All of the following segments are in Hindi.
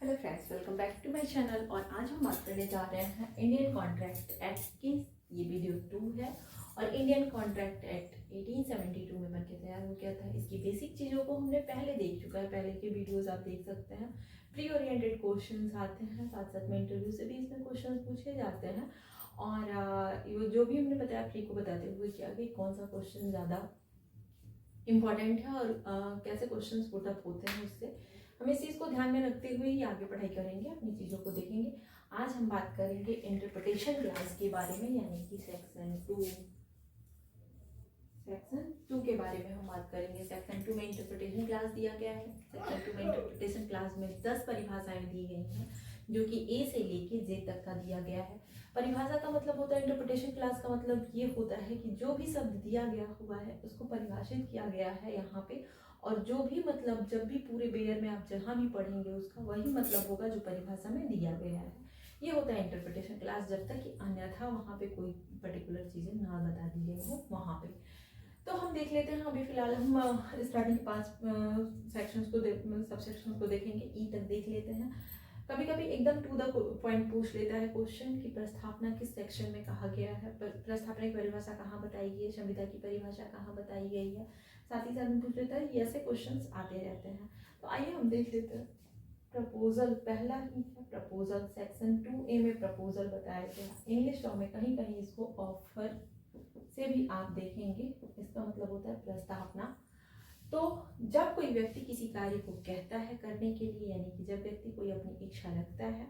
Hello friends, welcome back to my channel. और आज हम बात करने जा रहे हैं इंडियन कॉन्ट्रैक्ट एक्ट की। ये वीडियो 2 है और इंडियन कॉन्ट्रैक्ट एक्ट 1872 में बनके तैयार हो गया था। इसकी बेसिक चीज़ों को हमने पहले देख चुका है, पहले के वीडियोस आप देख सकते हैं। प्री ओरिएंटेड क्वेश्चंस आते हैं, साथ साथ में इंटरव्यू से भी इसमें क्वेश्चन पूछे जाते हैं। और जो भी हमने बताया प्री को बताते हुए क्या कि कौन सा क्वेश्चन ज़्यादा इम्पॉर्टेंट है और कैसे क्वेश्चंस पुट अप होते हैं, उससे हम इस चीज़ को ध्यान में रखते हुए ही आगे पढ़ाई करेंगे, अपनी चीज़ों को देखेंगे। आज हम बात करेंगे इंटरप्रिटेशन क्लास के बारे में, यानी कि सेक्शन टू के बारे में हम बात करेंगे। सेक्शन 2 में इंटरप्रिटेशन क्लास दिया गया है। सेक्शन 2 में इंटरप्रिटेशन क्लास में 10 परिभाषाएं दी गई हैं, जो कि ए से लेके जे तक का दिया गया है। परिभाषा का मतलब होता है, इंटरप्रिटेशन क्लास का मतलब ये होता है कि जो भी शब्द दिया गया हुआ है उसको परिभाषित किया गया है यहाँ पे, और जो भी मतलब जब भी पूरे बेयर में आप जहाँ भी पढ़ेंगे उसका वही मतलब होगा जो परिभाषा में दिया गया है। ये होता है इंटरप्रिटेशन क्लास, जब तक कि अन्यथा वहाँ पे कोई पर्टिकुलर चीज़ें ना बता दी गई हो वहाँ पे। तो हम देख लेते हैं। अभी फिलहाल हम स्टार्टिंग 5 सेक्शंस को सब सेक्शंस को देखेंगे, ई तक देख लेते हैं। कभी कभी एकदम टू द पॉइंट पूछ लेता है क्वेश्चन कि प्रस्थापना किस सेक्शन में कहा गया है, प्रस्थापना की परिभाषा कहाँ बताई गई है, संविदा की परिभाषा कहाँ बताई गई है, साथ ही साथ में पूछ लेता है। ये ऐसे क्वेश्चंस आते रहते हैं। तो आइए हम देख लेते हैं। प्रपोजल पहला ही है, प्रपोजल सेक्शन 2A में प्रपोजल बताया गया। इंग्लिश लॉ में कहीं कहीं इसको ऑफर से भी आप देखेंगे, इसका मतलब होता है प्रस्तावना। तो जब कोई व्यक्ति किसी कार्य को कहता है करने के लिए, यानी कि जब व्यक्ति कोई अपनी इच्छा रखता है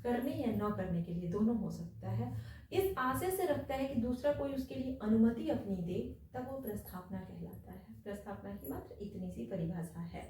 करने या न करने के लिए, दोनों हो सकता है, इस आशय से रखता है कि दूसरा कोई उसके लिए अनुमति अपनी दे, तब वो प्रस्तावना कहलाता है। प्रस्तावना की मात्र इतनी सी परिभाषा है।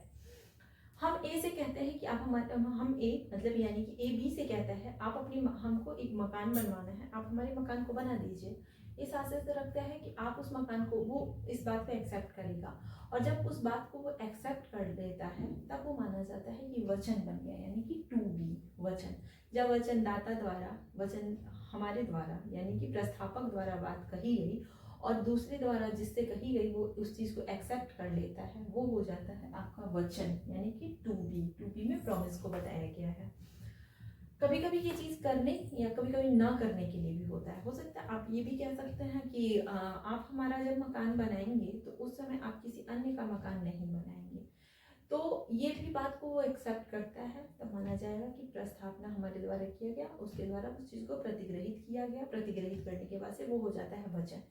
हम ए से कहते हैं कि आप हम ए मतलब यानी कि ए बी से कहता है आप अपनी हमको एक मकान बनवाना है, आप हमारे मकान को बना दीजिए। इस आशय से रखता है कि आप उस मकान को, वो इस बात को एक्सेप्ट करेगा, और जब उस बात को वो एक्सेप्ट कर लेता है तब वो माना जाता है कि वचन बन गया, यानी कि टू बी वचन। जब वचनदाता द्वारा, वचन हमारे द्वारा यानी कि प्रस्थापक द्वारा बात कही गई और दूसरे द्वारा जिससे कही गई वो उस चीज को एक्सेप्ट कर लेता है, वो हो जाता है आपका वचन, यानी कि टू बी में प्रॉमिस को बताया गया है। कभी कभी ये चीज करने या कभी कभी ना करने के लिए भी होता है। हो सकता है आप ये भी कह सकते हैं कि आप हमारा जब मकान बनाएंगे तो उस समय आप किसी अन्य का मकान नहीं बनाएंगे। तो ये भी बात को वो एक्सेप्ट करता है, तब माना जाएगा कि प्रस्थापना हमारे द्वारा किया गया, उसके द्वारा उस चीज को प्रतिग्रहित किया गया। प्रतिग्रहित करने के बाद से वो हो जाता है वचन।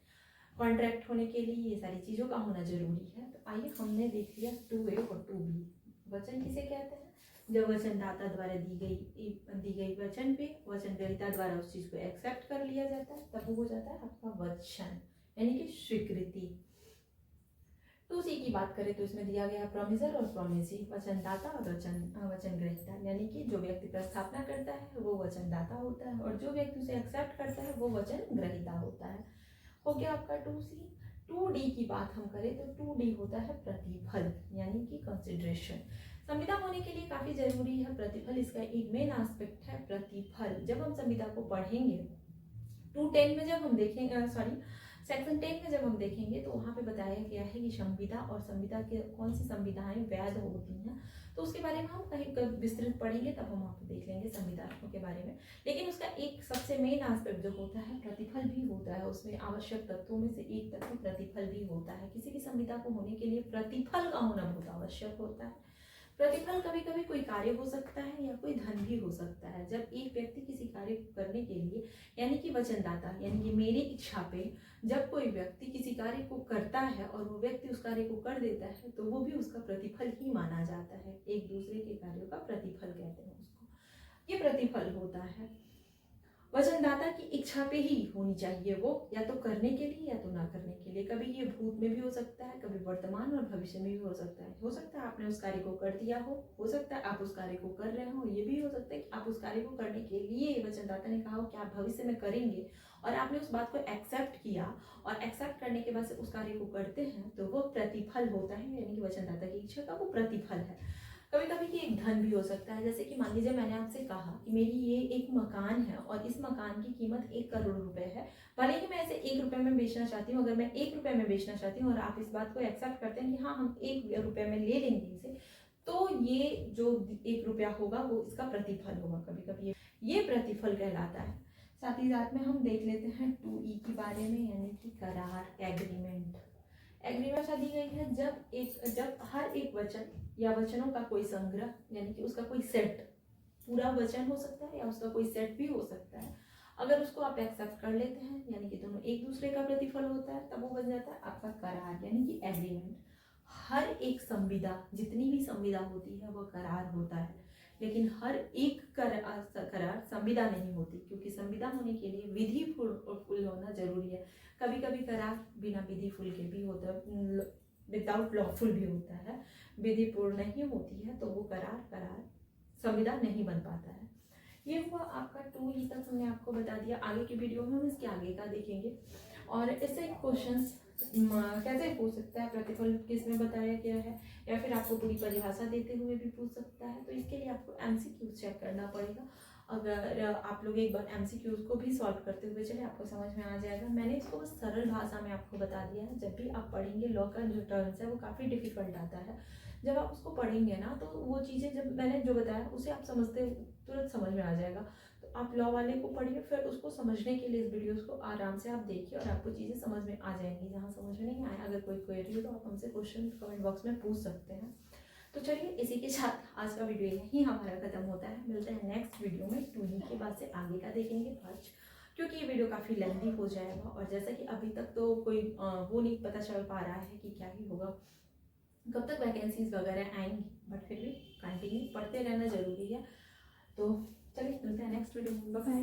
कॉन्ट्रैक्ट होने के लिए ये सारी चीज़ों का होना जरूरी है। तो आइए हमने देख लिया 2A और 2B। वचन किसे कहते हैं? जब वचनदाता द्वारा दी गई वचन पे वचनग्रहीता द्वारा उस चीज को एक्सेप्ट कर लिया जाता है, तब वो हो जाता है आपका वचन, यानी कि स्वीकृति। 2C की बात करें तो इसमें दिया गया प्रॉमिसर और प्रॉमिसी, वचनदाता और वचनग्रहीता, यानी कि जो व्यक्ति प्रस्थापना करता है वो वचनदाता होता है और जो व्यक्ति उसे एक्सेप्ट करता है वो वचनग्रहीता होता है। हो गया आपका 2C। 2D की बात हम करें तो 2D होता है प्रतिफल, यानी कि कंसिडरेशन। संविदा होने के लिए काफी जरूरी है प्रतिफल, इसका एक मेन एस्पेक्ट है प्रतिफल। जब हम संविदा को पढ़ेंगे 210 में जब हम देखेंगे, सेक्शन 10 में जब हम देखेंगे तो वहाँ पे बताया गया है कि संविदा और संविदा के कौन सी संविधाएं वैध होती हैं, तो उसके बारे में हम कहीं विस्तृत पढ़ेंगे, तब हम आपको देख लेंगे संविधानों के बारे में। लेकिन उसका एक सबसे मेन एस्पेक्ट जो होता है प्रतिफल भी होता है, उसमें आवश्यक तत्वों में से एक तत्व प्रतिफल भी होता है। किसी भी संविदा को होने के लिए प्रतिफल का होना बहुत आवश्यक होता है। प्रतिफल कभी कभी कोई कार्य हो सकता है या कोई धन भी हो सकता है। जब एक व्यक्ति किसी कार्य को करने के लिए, यानी कि वचनदाता, यानी कि मेरी इच्छा पे जब कोई व्यक्ति किसी कार्य को करता है और वो व्यक्ति उस कार्य को कर देता है, तो वो भी उसका प्रतिफल ही माना जाता है। एक दूसरे के कार्यों का प्रतिफल कहते हैं उसको, ये प्रतिफल होता है। वचनदाता की इच्छा पे ही होनी चाहिए वो, या तो करने के लिए या तो ना करने के लिए। कभी ये भूत में भी हो सकता है, कभी वर्तमान और भविष्य में भी हो सकता है। हो सकता है आपने उस कार्य को कर दिया हो सकता है आप उस कार्य को कर रहे हो, ये भी हो सकता है कि आप उस कार्य को करने के लिए वचनदाता ने कहा हो कि आप भविष्य में करेंगे और आपने उस बात को एक्सेप्ट किया और एक्सेप्ट करने के बाद से उस कार्य को करते हैं, तो वो प्रतिफल होता है, यानी कि वचनदाता की इच्छा का वो प्रतिफल है। कभी कभी ये एक धन भी हो सकता है, जैसे कि मान लीजिए मैंने आपसे कहा कि मेरी ये एक मकान है और इस मकान की कीमत 1 करोड़ रुपए है। भले ही मैं इसे 1 रुपए में बेचना चाहती हूँ, अगर मैं 1 रुपए में बेचना चाहती हूँ और आप इस बात को एक्सेप्ट करते हैं कि हाँ हम 1 रुपए में ले लेंगे इसे, तो ये जो 1 रुपया होगा वो इसका प्रतिफल होगा, कभी कभी ये प्रतिफल कहलाता है। साथ ही साथ में हम देख लेते हैं 2E के बारे में, यानी कि करार, एग्रीमेंट। एग्रीमेंट दी गई है जब हर एक वचन या वचनों का कोई संग्रह, यानी कि उसका कोई सेट, पूरा वचन हो सकता है या उसका कोई सेट भी हो सकता है, अगर उसको आप एक्सेप्ट कर लेते हैं, यानी कि दोनों एक दूसरे का प्रतिफल होता है, तब वो बन जाता है आपका करार, यानी कि एग्रीमेंट। हर एक संविदा, जितनी भी संविदा होती है वह करार होता है, लेकिन हर एक करार संविदा नहीं होती, क्योंकि संविदा होने के लिए विधि फुल होना जरूरी है। कभी कभी करार बिना विधि फुल के भी होता है, विदाउट लॉफुल भी होता है, विधि पूर्ण नहीं होती है तो वो करार संविदा नहीं बन पाता है। ये हुआ आपका 2E तक हमने आपको बता दिया। आगे की वीडियो में हम इसके आगे का देखेंगे और इससे क्वेश्चंस कैसे पूछ सकता है, प्रतिफल किसमें बताया गया है, या फिर आपको पूरी परिभाषा देते हुए भी पूछ सकता है। तो इसके लिए आपको MCQ चेक करना पड़ेगा। अगर आप लोग एक बार MCQs को भी सॉल्व करते हुए चले, आपको समझ में आ जाएगा। मैंने इसको बस सरल भाषा में आपको बता दिया है। जब भी आप पढ़ेंगे लॉ का जो टर्म्स है वो काफ़ी डिफिकल्ट आता है, जब आप उसको पढ़ेंगे ना तो वो चीज़ें जब मैंने जो बताया उसे आप समझते तुरंत समझ में आ जाएगा। तो आप लॉ वाले को पढ़िए, फिर उसको समझने के लिए इस वीडियोस को आराम से आप देखिए और आपको चीज़ें समझ में आ जाएंगी। जहाँ समझ में नहीं आए, अगर कोई क्वेरी हो तो आप हमसे क्वेश्चन कमेंट बॉक्स में पूछ सकते हैं। तो चलिए इसी के साथ आज का वीडियो यही हमारा खत्म होता है। मिलते हैं नेक्स्ट वीडियो में। 2E के बाद से आगे का देखेंगे फर्स्ट, क्योंकि ये वीडियो काफ़ी लेंथी हो जाएगा और जैसा कि अभी तक तो कोई वो नहीं पता चल पा रहा है कि क्या ही होगा, कब तक वैकेंसीज वगैरह आएंगी, बट फिर भी कंटिन्यू पढ़ते रहना जरूरी है। तो चलिए मिलते हैं नेक्स्ट वीडियो में। Bye bye.